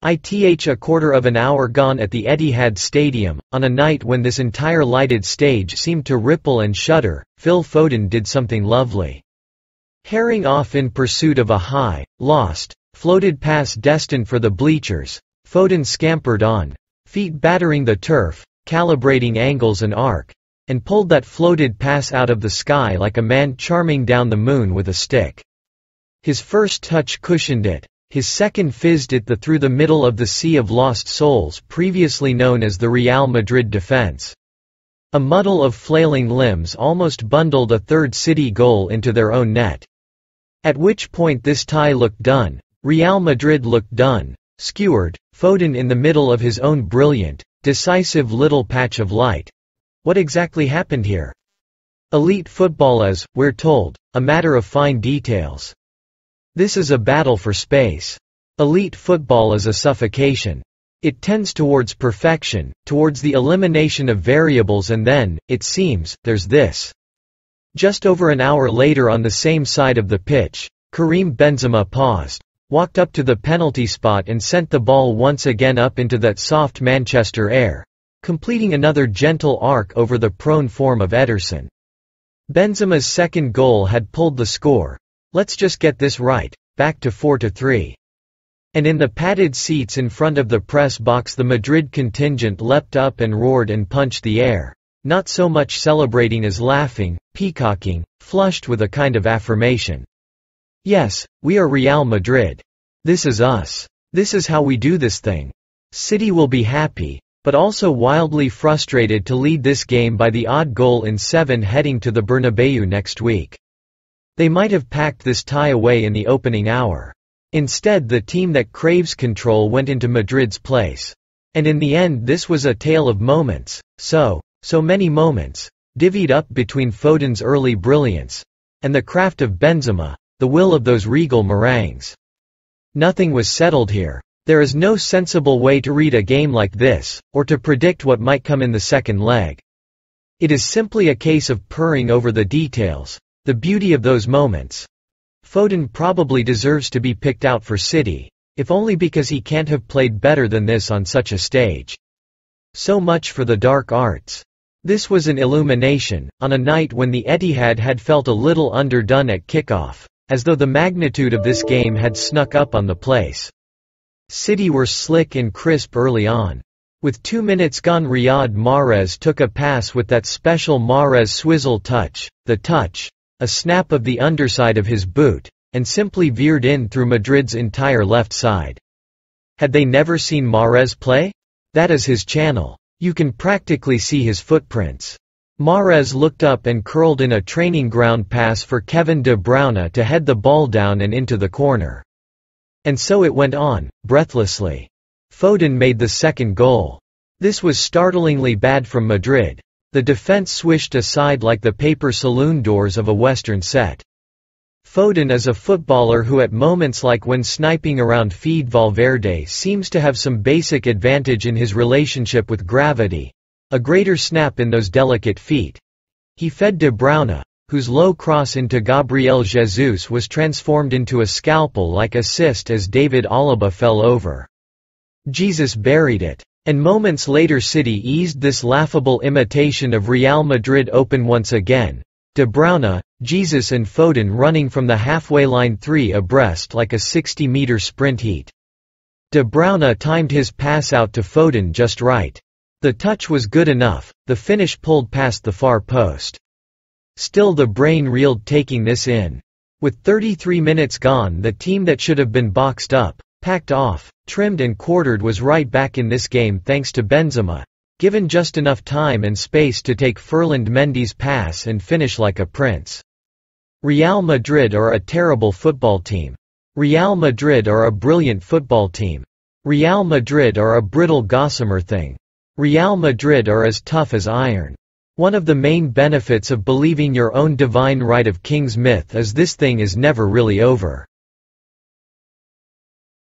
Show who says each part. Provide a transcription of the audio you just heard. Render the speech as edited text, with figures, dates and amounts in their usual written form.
Speaker 1: A quarter of an hour gone at the Etihad Stadium, on a night when this entire lighted stage seemed to ripple and shudder, Phil Foden did something lovely. Herring off in pursuit of a high, lost, floated pass destined for the bleachers, Foden scampered on, feet battering the turf, calibrating angles and arc, and pulled that floated pass out of the sky like a man charming down the moon with a stick. His first touch cushioned it. His second fizzed it through the middle of the sea of lost souls previously known as the Real Madrid defense. A muddle of flailing limbs almost bundled a third City goal into their own net. At which point this tie looked done, Real Madrid looked done, skewered, Foden in the middle of his own brilliant, decisive little patch of light. What exactly happened here? Elite football is, we're told, a matter of fine details. This is a battle for space. Elite football is a suffocation. It tends towards perfection, towards the elimination of variables, and then, it seems, there's this. Just over an hour later on the same side of the pitch, Karim Benzema paused, walked up to the penalty spot and sent the ball once again up into that soft Manchester air, completing another gentle arc over the prone form of Ederson. Benzema's second goal had pulled the score. Let's just get this right, back to 4-3. And in the padded seats in front of the press box the Madrid contingent leapt up and roared and punched the air, not so much celebrating as laughing, peacocking, flushed with a kind of affirmation. Yes, we are Real Madrid. This is us. This is how we do this thing. City will be happy, but also wildly frustrated to lead this game by the odd goal in 7 heading to the Bernabeu next week. They might have packed this tie away in the opening hour. Instead, the team that craves control went into Madrid's place. And in the end this was a tale of moments, so many moments, divvied up between Foden's early brilliance and the craft of Benzema, the will of those regal meringues. Nothing was settled here. There is no sensible way to read a game like this, or to predict what might come in the second leg. It is simply a case of purring over the details. The beauty of those moments. Foden probably deserves to be picked out for City, if only because he can't have played better than this on such a stage. So much for the dark arts. This was an illumination, on a night when the Etihad had felt a little underdone at kickoff, as though the magnitude of this game had snuck up on the place. City were slick and crisp early on. With 2 minutes gone Riyad Mahrez took a pass with that special Mahrez swizzle touch, the touch, a snap of the underside of his boot, and simply veered in through Madrid's entire left side. Had they never seen Mahrez play? That is his channel. You can practically see his footprints. Mahrez looked up and curled in a training ground pass for Kevin De Bruyne to head the ball down and into the corner. And so it went on, breathlessly. Foden made the second goal. This was startlingly bad from Madrid. The defense swished aside like the paper saloon doors of a western set. Foden is a footballer who at moments like when sniping around feed Valverde seems to have some basic advantage in his relationship with gravity, a greater snap in those delicate feet. He fed De Bruyne, whose low cross into Gabriel Jesus was transformed into a scalpel-like assist as David Alaba fell over. Jesus buried it. And moments later City eased this laughable imitation of Real Madrid open once again, De Bruyne, Jesus and Foden running from the halfway line 3 abreast like a 60-meter sprint heat. De Bruyne timed his pass out to Foden just right. The touch was good enough, the finish pulled past the far post. Still the brain reeled taking this in. With 33 minutes gone the team that should have been boxed up, packed off, trimmed and quartered was right back in this game thanks to Benzema, given just enough time and space to take Ferland Mendy's pass and finish like a prince. Real Madrid are a terrible football team. Real Madrid are a brilliant football team. Real Madrid are a brittle gossamer thing. Real Madrid are as tough as iron. One of the main benefits of believing your own divine right of kings myth is this thing is never really over.